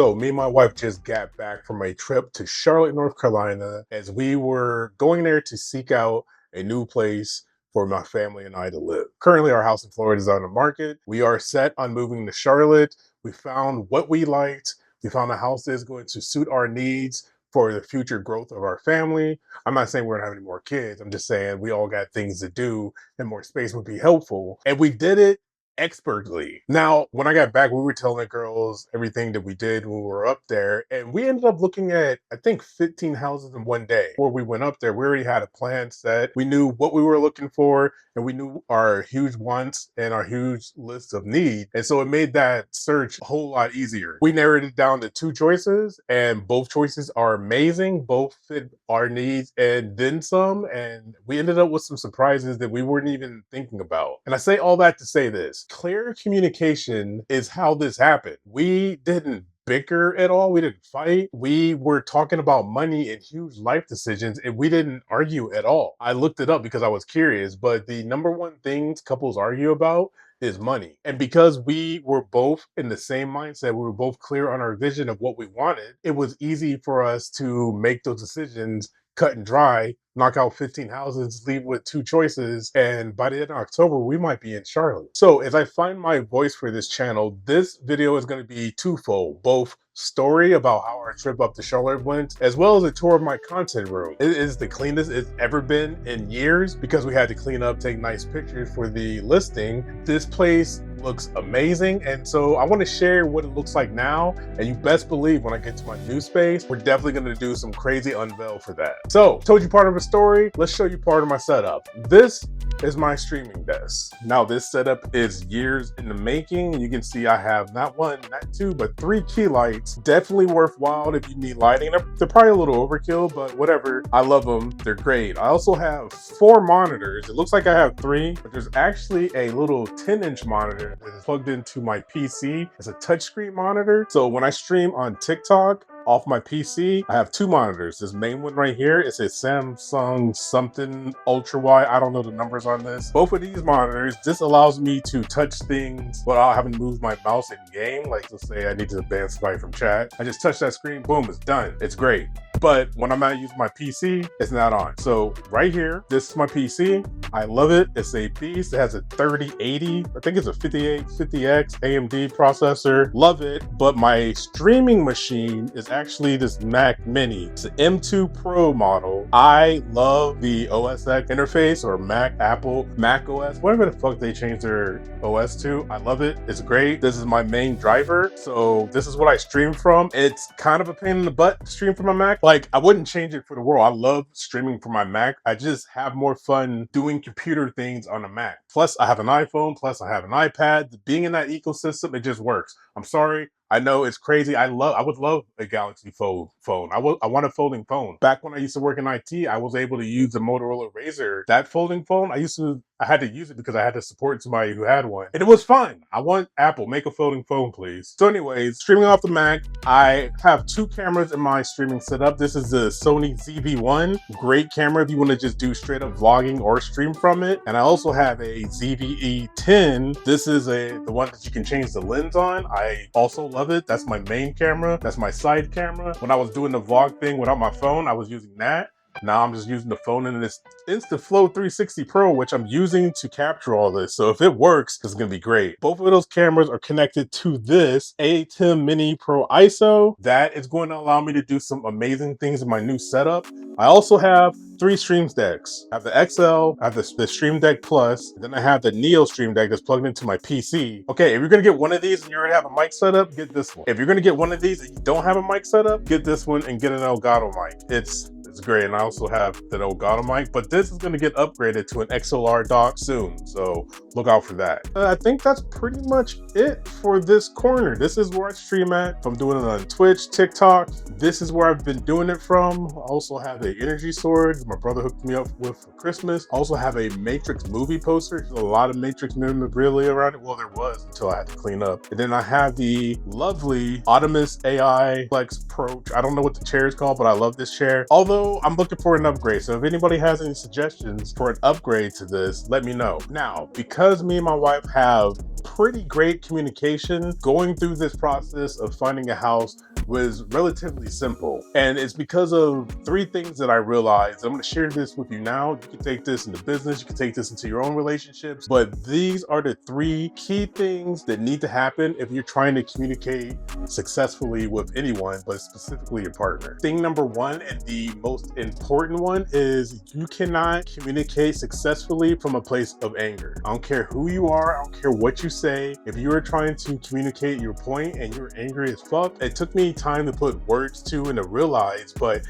So me and my wife just got back from a trip to Charlotte, North Carolina, as we were going there to seek out a new place for my family and I to live. Currently, our house in Florida is on the market. We are set on moving to Charlotte. We found what we liked. We found a house that is going to suit our needs for the future growth of our family. I'm not saying we're gonna have any more kids. I'm just saying we all got things to do and more space would be helpful. And we did it expertly. Now, when I got back, we were telling the girls everything that we did when we were up there, and we ended up looking at, I think, 15 houses in one day. Before we went up there, we already had a plan set. We knew what we were looking for, and we knew our huge wants and our huge list of need. And so it made that search a whole lot easier. We narrowed it down to 2 choices, and both choices are amazing. Both fit our needs and then some. And we ended up with some surprises that we weren't even thinking about. And I say all that to say this: clear communication is how this happened. We didn't bicker at all. We didn't fight. We were talking about money and huge life decisions, and we didn't argue at all. I looked it up because I was curious, but the number one things couples argue about is money. And because we were both in the same mindset, we were both clear on our vision of what we wanted, it was easy for us to make those decisions cut and dry, knock out 15 houses, leave with 2 choices, and by the end of October, we might be in Charlotte. So as I find my voice for this channel, this video is going to be twofold: both story about how our trip up to Charlotte went, as well as a tour of my content room. It is the cleanest it's ever been in years because we had to clean up, take nice pictures for the listing. This place looks amazing, and so I want to share what it looks like now, and you best believe when I get to my new space, we're definitely going to do some crazy unveil for that. So, told you part of a story, let's show you part of my setup. This is my streaming desk. Now, this setup is years in the making. You can see I have not one, not two, but 3 key lights. Definitely worthwhile if you need lighting. They're probably a little overkill, but whatever. I love them. They're great. I also have 4 monitors. It looks like I have 3, but there's actually a little 10-inch monitor that is plugged into my PC. It's a touchscreen monitor. So when I stream on TikTok off my PC, I have 2 monitors. This main one right here is a Samsung something ultra wide. I don't know the numbers on this. Both of these monitors, this allows me to touch things without having to move my mouse in game. Like, let's say I need to ban somebody from chat. I just touch that screen, boom, it's done. It's great. But when I'm not using my PC, it's not on. So right here, this is my PC. I love it. It's a beast. It has a 3080. I think it's a 5850X AMD processor. Love it. But my streaming machine is actually this Mac Mini. It's an M2 Pro model. I love the OS X interface, or Apple Mac OS, whatever the fuck they changed their OS to. I love it. It's great. This is my main driver. So this is what I stream from. It's kind of a pain in the butt to stream from my Mac. Like, I wouldn't change it for the world. I love streaming from my Mac. I just have more fun doing computer things on a Mac. Plus, I have an iPhone. Plus, I have an iPad. Being in that ecosystem, it just works. I'm sorry. I know it's crazy. I would love a Galaxy Fold phone. I want a folding phone. Back when I used to work in IT, I was able to use the Motorola Razr. That folding phone, I had to use it because I had to support somebody who had one. And it was fun. I want Apple, make a folding phone, please. So anyways, streaming off the Mac, I have 2 cameras in my streaming setup. This is the Sony ZV-1. Great camera if you want to just do straight up vlogging or stream from it. And I also have a ZV-E10. This is the one that you can change the lens on. I also love it. That's my main camera. That's my side camera. When I was doing the vlog thing without my phone, I was using that. Now I'm just using the phone in this InstaFlow 360 Pro, which I'm using to capture all this. So if it works, it's gonna be great. Both of those cameras are connected to this ATEM Mini Pro ISO. That is going to allow me to do some amazing things in my new setup. I also have 3 Stream Decks. I have the XL, I have the Stream Deck Plus, and then I have the Neo Stream Deck that's plugged into my PC. Okay, if you're gonna get one of these and you already have a mic setup, get this one. If you're gonna get one of these and you don't have a mic setup, get this one and get an Elgato mic. It's great, and I also have the Elgato mic, but this is going to get upgraded to an XLR dock soon, so look out for that. I think that's pretty much it for this corner. This is where I stream at. If I'm doing it on Twitch, TikTok, this is where I've been doing it from. I also have an energy sword my brother hooked me up with for Christmas. I also have a Matrix movie poster. There's a lot of Matrix memorabilia around it. Well, there was until I had to clean up. And then I have the lovely Optimus AI Flex Pro. I don't know what the chair is called, but I love this chair. Although I'm looking for an upgrade, so if anybody has any suggestions for an upgrade to this, let me know. Now, because me and my wife have pretty great communication, going through this process of finding a house was relatively simple. And it's because of three things that I realized. I'm going to share this with you now. You can take this into business, you can take this into your own relationships, but these are the three key things that need to happen if you're trying to communicate successfully with anyone, but specifically a partner. Thing number one, and the most important one, is you cannot communicate successfully from a place of anger. I don't care who you are, I don't care what you say. If you are trying to communicate your point and you're angry as fuck, it took me time to put words to and to realize, but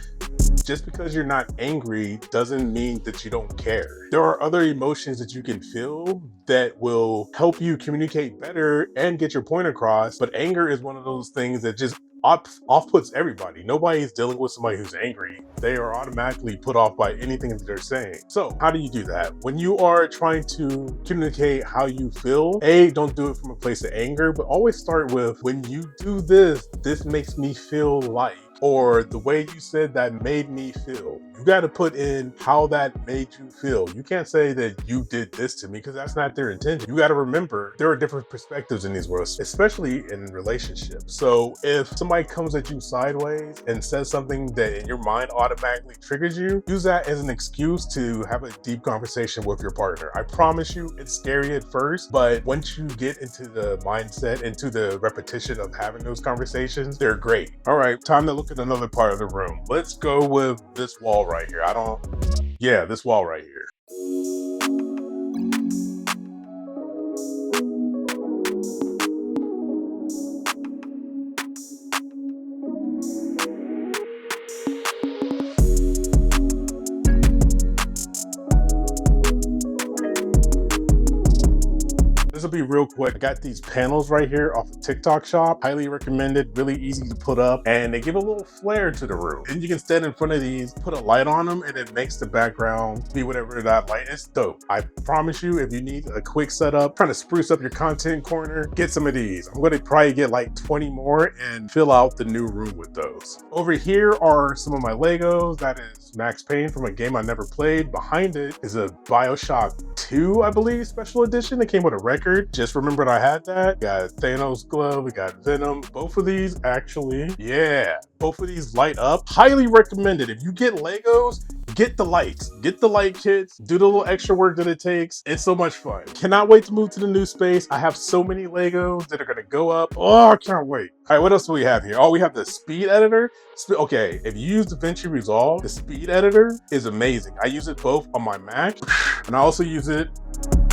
just because you're not angry doesn't mean that you don't care. There are other emotions that you can feel that will help you communicate better and get your point across, but anger is one of those things that just off-puts everybody. Nobody's dealing with somebody who's angry. They are automatically put off by anything that they're saying. So how do you do that? When you are trying to communicate how you feel, don't do it from a place of anger, but always start with, when you do this, this makes me feel like, or the way you said that made me feel. You got to put in how that made you feel. You can't say that you did this to me, because that's not their intention. You got to remember there are different perspectives in these worlds, especially in relationships. So if somebody comes at you sideways and says something that in your mind automatically triggers you, use that as an excuse to have a deep conversation with your partner. I promise you, it's scary at first, but once you get into the mindset, into the repetition of having those conversations, they're great. All right, time to look at another part of the room. Let's go with this wall right here. This wall right here. This will be real quick. I got these panels right here off of TikTok Shop. Highly recommended, really easy to put up, and they give a little flair to the room. And you can stand in front of these, put a light on them, and it makes the background be whatever that light is. Dope. I promise you, if you need a quick setup, trying to spruce up your content corner, get some of these. I'm going to probably get like 20 more and fill out the new room with those. Over here are some of my Legos. That is Max Payne from a game I never played. Behind it is a BioShock 2, I believe, special edition. It came with a record. Just remembered I had that. We got Thanos glove, we got Venom. Both of these actually, both of these light up. Highly recommended. If you get Legos, get the lights. Get the light kits. Do the little extra work that it takes. It's so much fun. Cannot wait to move to the new space. I have so many Legos that are gonna go up. Oh, I can't wait. All right, what else do we have here? Oh, we have the speed editor. Okay, if you use DaVinci Resolve, the speed editor is amazing. I use it both on my Mac, and I also use it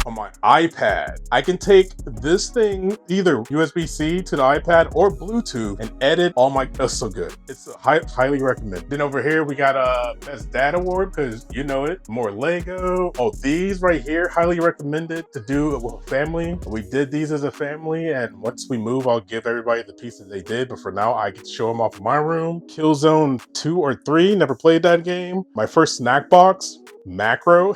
on my iPad. I can take this thing either USB-C to the iPad or Bluetooth and edit all my, that's so good. It's highly recommended. Then over here, we got a Best Dad Award, because you know it, more Lego. Oh, these right here, highly recommended to do with a family. We did these as a family, and once we move, I'll give everybody the pieces they did, but for now, I can show them off in my room. Killzone 2 or 3, never played that game. My first snack box, Macro.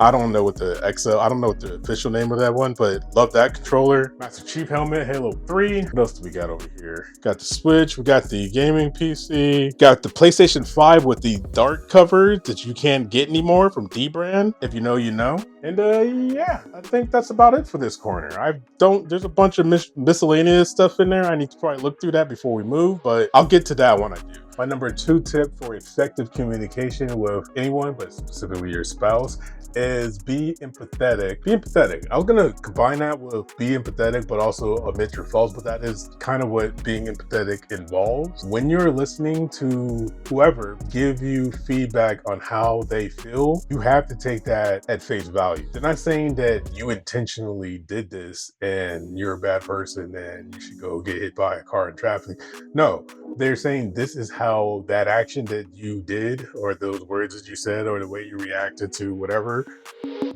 I don't know what the official name of that one, but love that controller. Master Chief helmet, Halo 3. What else do we got over here? Got the Switch, we got the gaming PC, got the PlayStation 5 with the dark cover that you can't get anymore from Dbrand. If you know, you know. And I think that's about it for this corner. There's a bunch of miscellaneous stuff in there. I need to probably look through that before we move, but I'll get to that when I do. My number 2 tip for effective communication with anyone, but specifically your spouse, is be empathetic. Be empathetic. I was gonna combine that with be empathetic, but also admit your faults, but that is kind of what being empathetic involves. When you're listening to whoever give you feedback on how they feel, you have to take that at face value. They're not saying that you intentionally did this and you're a bad person and you should go get hit by a car in traffic. No, they're saying this is how that action that you did, or those words that you said, or the way you reacted to whatever,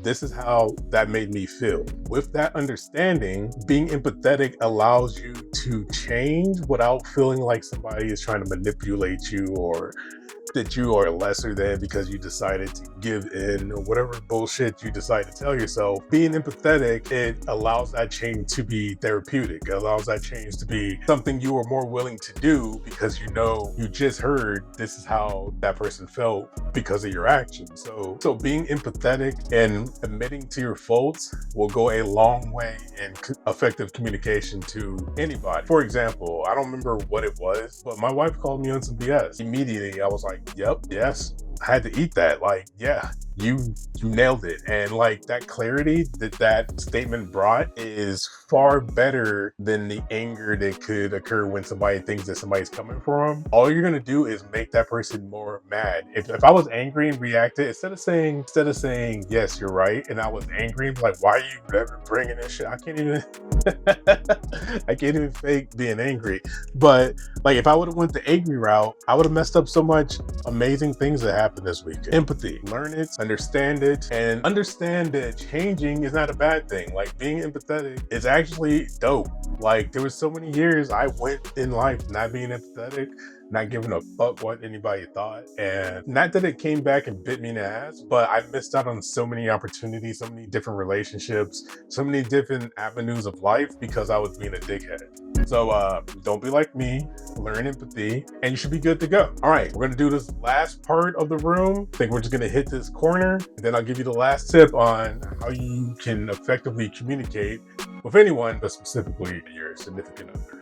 this is how that made me feel. With that understanding, being empathetic allows you to change without feeling like somebody is trying to manipulate you or that you are lesser than because you decided to give in or whatever bullshit you decide to tell yourself. Being empathetic, it allows that change to be therapeutic. It allows that change to be something you are more willing to do because you know you just heard this is how that person felt because of your actions. So being empathetic and admitting to your faults will go a long way in effective communication to anybody. For example, I don't remember what it was, but my wife called me on some BS. Immediately, I was like, yep, yes, I had to eat that. Like, yeah, you nailed it. And like that clarity that statement brought is far better than the anger that could occur when somebody thinks that somebody's coming for them. All you're gonna do is make that person more mad. If I was angry and reacted, instead of saying yes, you're right, and I was angry and like, why are you ever bringing this shit? I can't even I can't even fake being angry. But like if I would have went the angry route, I would have messed up so much amazing things that happened this week. Empathy, learn it, understand it, and understand that changing is not a bad thing. Like being empathetic is actually dope. Like there was so many years I went in life not being empathetic, not giving a fuck what anybody thought. And not that it came back and bit me in the ass, but I missed out on so many opportunities, so many different relationships, so many different avenues of life because I was being a dickhead. So don't be like me, learn empathy, and you should be good to go. All right, we're gonna do this last part of the room. I think we're just gonna hit this corner, and then I'll give you the last tip on how you can effectively communicate with anyone, but specifically your significant other.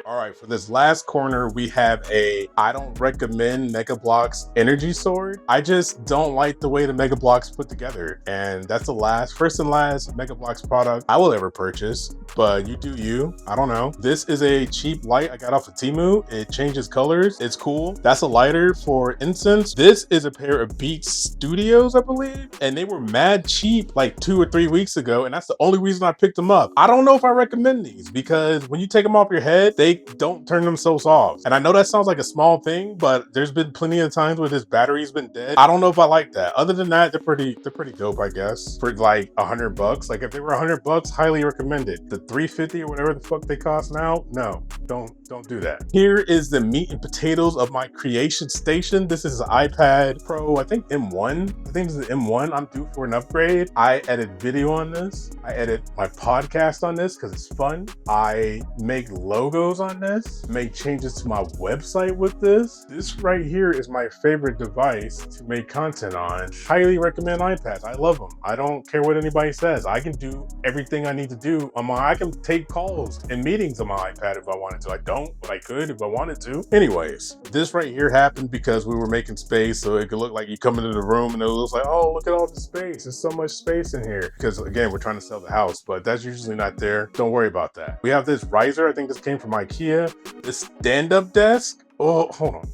All right, for this last corner, we have I don't recommend Mega Bloks energy sword. I just don't like the way the Mega Bloks put together. And that's the first and last Mega Bloks product I will ever purchase, but you do you, I don't know. This is a cheap light I got off of Temu. It changes colors, it's cool. That's a lighter for incense. This is a pair of Beats Studios, I believe, and they were mad cheap like 2 or 3 weeks ago, and that's the only reason I picked them up. I don't know if I recommend these because when you take them off your head, they don't turn themselves off. And I know that sounds like a small thing, but there's been plenty of times where this battery's been dead. I don't know if I like that. Other than that, they're pretty dope, I guess. For like $100. Like if they were $100, highly recommended. The $350 or whatever the fuck they cost now, no, don't do that. Here is the meat and potatoes of my creation station. This is an iPad Pro, I think M1. I think this is the M1. I'm due for an upgrade. I edit video on this. I edit my podcast on this because it's fun. I make logos on this, make changes to my website with this. This right here is my favorite device to make content on. Highly recommend iPads. I love them. I don't care what anybody says. I can do everything I need to do on I can take calls and meetings on my iPad if I wanted to. I don't, but I could if I wanted to. Anyways, this right here happened because we were making space so it could look like you come into the room and it looks like, oh, look at all the space. There's so much space in here. Because again, we're trying to sell the house, but that's usually not there. Don't worry about that. We have this riser. I think this came from IKEA. This stand-up desk. Oh, hold on.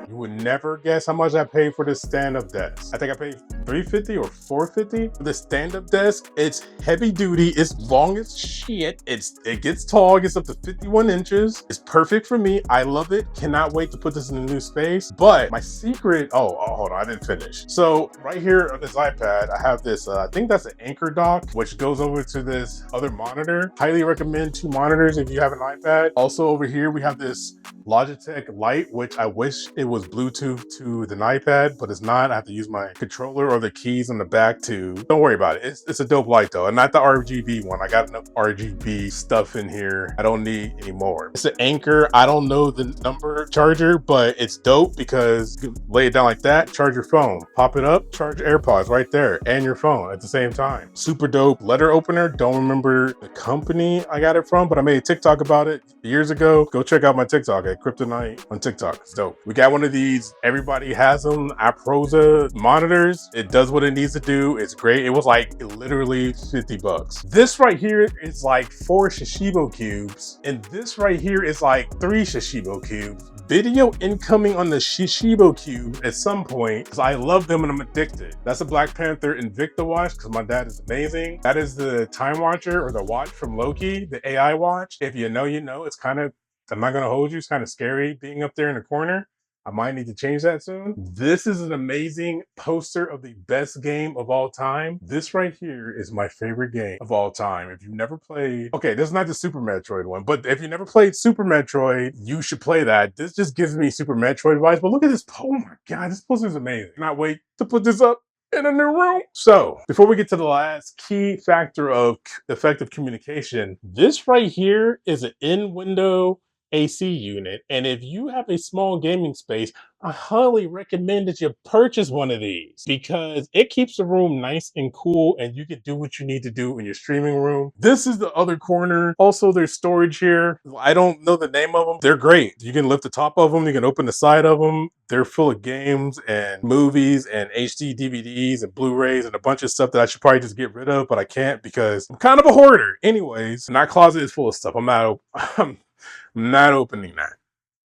You would never guess how much I paid for this stand-up desk. I think I paid $350 or $450 for the stand-up desk. It's heavy duty. It's long as shit. It gets tall. It gets up to 51 inches. It's perfect for me. I love it. Cannot wait to put this in a new space. But my secret, hold on, I didn't finish. So right here on this iPad, I have this, I think that's an Anchor dock, which goes over to this other monitor. Highly recommend 2 monitors if you have an iPad. Also over here, we have this Logitech Lite, which I wish it was Bluetooth to the iPad, but it's not. I have to use my controller or the keys on the back to, don't worry about it. It's a dope light though, and not the RGB one. I got enough RGB stuff in here. I don't need any more. It's an Anchor. I don't know the number charger, but it's dope because you can lay it down like that, charge your phone, pop it up, charge AirPods right there, and your phone at the same time. Super dope. Letter opener. Don't remember the company I got it from, but I made a TikTok about it years ago. Go check out my TikTok at Kryptonite on TikTok. It's dope. We got one of these. Everybody has them. Aproza monitors. It does what it needs to do. It's great. It was like literally $50. This right here is like 4 Shishibo cubes, and this right here is like 3 Shishibo cubes. Video incoming on the Shishibo cube at some point because I love them and I'm addicted. That's a Black Panther Invicta watch because my dad is amazing. That is the Time Watcher or the watch from Loki, the AI watch. If you know, you know. It's kind of, I'm not going to hold you, it's kind of scary being up there in the corner. I might need to change that soon. This is an amazing poster of the best game of all time. This right here is my favorite game of all time. If you've never played, okay, this is not the Super Metroid one, but if you never played Super Metroid, you should play that. This just gives me Super Metroid vibes, but look at this. Oh my God, this poster is amazing. Cannot wait to put this up in a new room. So before we get to the last key factor of effective communication, this right here is an in-window AC unit. And if you have a small gaming space, I highly recommend that you purchase one of these because it keeps the room nice and cool and you can do what you need to do in your streaming room. This is the other corner. Also, there's storage here. I don't know the name of them. They're great. You can lift the top of them. You can open the side of them. They're full of games and movies and HD DVDs and Blu-rays and a bunch of stuff that I should probably just get rid of, but I can't because I'm kind of a hoarder. Anyways, and that closet is full of stuff. I'm not opening that.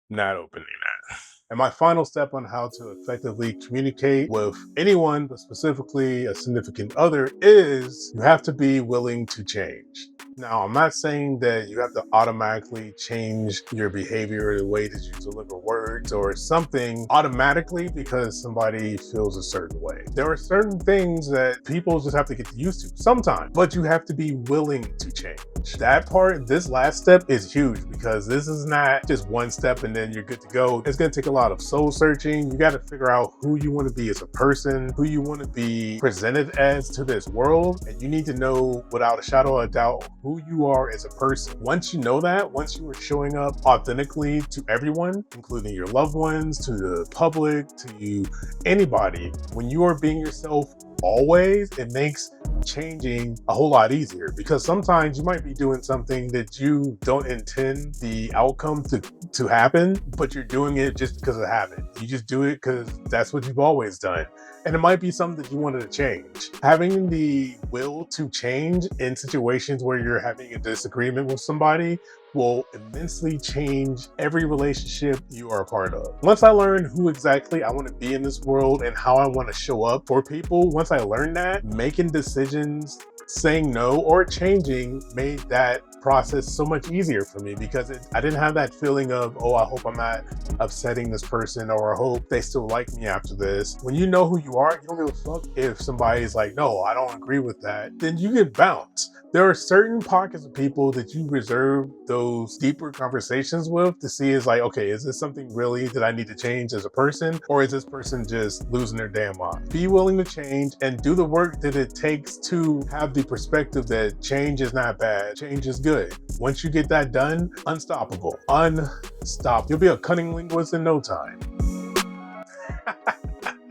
Not opening that. And my final step on how to effectively communicate with anyone, but specifically a significant other, is you have to be willing to change. Now, I'm not saying that you have to automatically change your behavior or the way that you deliver words or something automatically because somebody feels a certain way. There are certain things that people just have to get used to sometimes, but you have to be willing to change. That part, this last step is huge because this is not just one step and then you're good to go. It's going to take a lot of soul searching. You got to figure out who you want to be as a person, who you want to be presented as to this world, and you need to know without a shadow of a doubt who you are as a person. Once you know that, once you are showing up authentically to everyone, including your loved ones, to the public, to anybody, when you are being yourself always, it makes changing a whole lot easier because sometimes you might be doing something that you don't intend the outcome to happen, but you're doing it just because it happened. You just do it because that's what you've always done. And it might be something that you wanted to change. Having the will to change in situations where you're having a disagreement with somebody will immensely change every relationship you are a part of. Once I learned who exactly I want to be in this world and how I want to show up for people, once I learned that, making decisions, saying no or changing made that process so much easier for me because I didn't have that feeling of, oh, I hope I'm not upsetting this person or I hope they still like me after this. When you know who you are, you don't give a fuck if somebody's like, no, I don't agree with that, then you get bounced. There are certain pockets of people that you reserve those deeper conversations with to see is like, okay, is this something really that I need to change as a person or is this person just losing their damn mind? Be willing to change and do the work that it takes to have the perspective that change is not bad, change is good. Once you get that done, unstoppable, unstoppable. You'll be a cunning linguist in no time.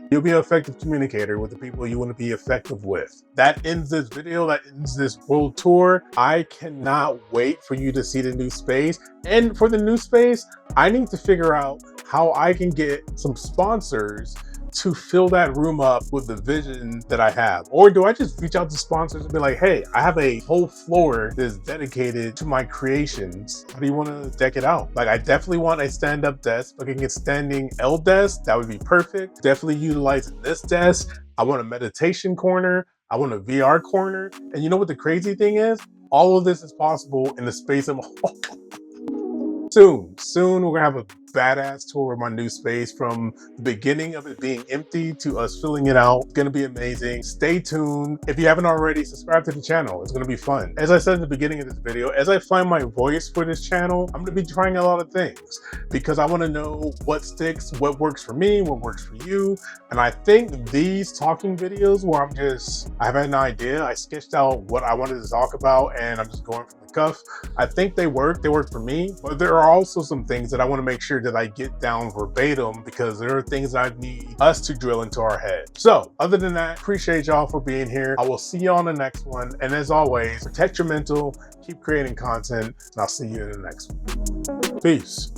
You'll be an effective communicator with the people you want to be effective with. That ends this video, that ends this world tour. I cannot wait for you to see the new space. And for the new space, I need to figure out how I can get some sponsors to fill that room up with the vision that I have? Or do I just reach out to sponsors and be like, hey, I have a whole floor that's dedicated to my creations. How do you want to deck it out? Like, I definitely want a stand-up desk. If I can get standing L desk, that would be perfect. Definitely utilizing this desk. I want a meditation corner. I want a VR corner. And you know what the crazy thing is? All of this is possible in the space of Soon we're gonna have a badass tour of my new space from the beginning of it being empty to us filling it out. It's gonna be amazing. Stay tuned. If you haven't already, subscribe to the channel. It's gonna be fun. As I said at the beginning of this video, as I find my voice for this channel, I'm gonna be trying a lot of things because I wanna know what sticks, what works for me, what works for you. And I think these talking videos where I have an idea, I sketched out what I wanted to talk about and I'm just going from the cuff. I think they work for me, but there are also some things that I wanna make sure that I get down verbatim because there are things I need us to drill into our head. So other than that, appreciate y'all for being here. I will see you on the next one. And as always, protect your mental, keep creating content, and I'll see you in the next one. Peace.